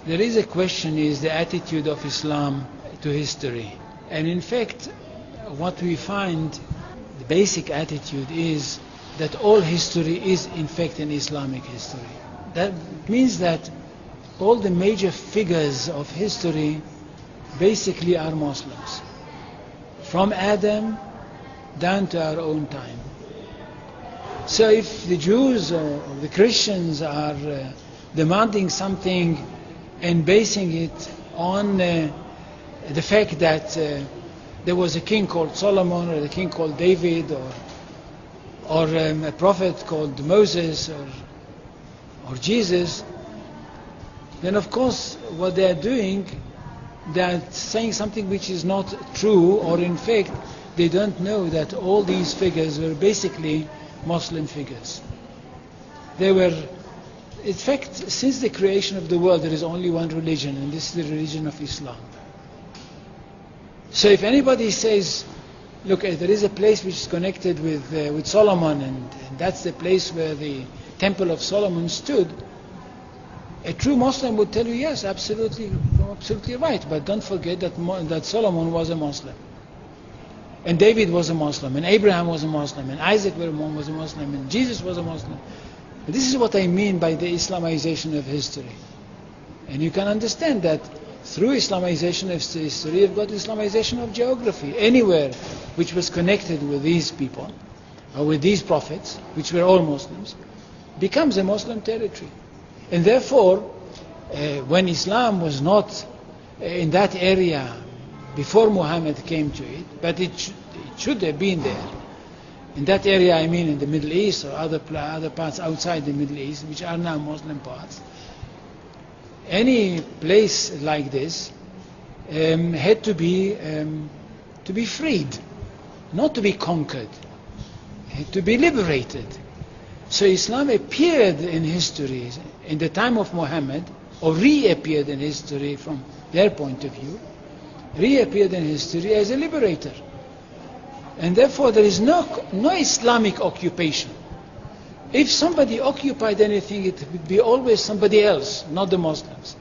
There is a question, is the attitude of Islam to history. And in fact, what we find, the basic attitude is that all history is in fact an Islamic history. That means that all the major figures of history basically are Muslims. From Adam down to our own time. So if the Jews or the Christians are demanding something and basing it on the fact that there was a king called Solomon, or a king called David, or a prophet called Moses, or Jesus, then of course what they are doing, they are saying something which is not true, or in fact they don't know that all these figures were basically Muslim figures. They were, in fact, since the creation of the world there is only one religion, and this is the religion of Islam. So if anybody says, look, there is a place which is connected with Solomon, and that's the place where the Temple of Solomon stood, a true Muslim would tell you, yes, absolutely right, but don't forget that Solomon was a Muslim, and David was a Muslim, and Abraham was a Muslim, and Isaac was a Muslim, and Jesus was a Muslim. And this is what I mean by the Islamization of history. And you can understand that through Islamization of history, you've got Islamization of geography. Anywhere which was connected with these people, or with these prophets, which were all Muslims, becomes a Muslim territory. And therefore, when Islam was not in that area before Muhammad came to it, but it should have been there. In that area, I mean in the Middle East or other parts outside the Middle East, which are now Muslim parts. Any place like this had to be freed, not to be conquered, had to be liberated. So Islam appeared in history in the time of Muhammad, or reappeared in history from their point of view, reappeared in history as a liberator. And therefore there is no Islamic occupation. If somebody occupied anything, it would be always somebody else, not the Muslims.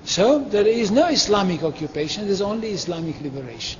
So there is no Islamic occupation, there is only Islamic liberation.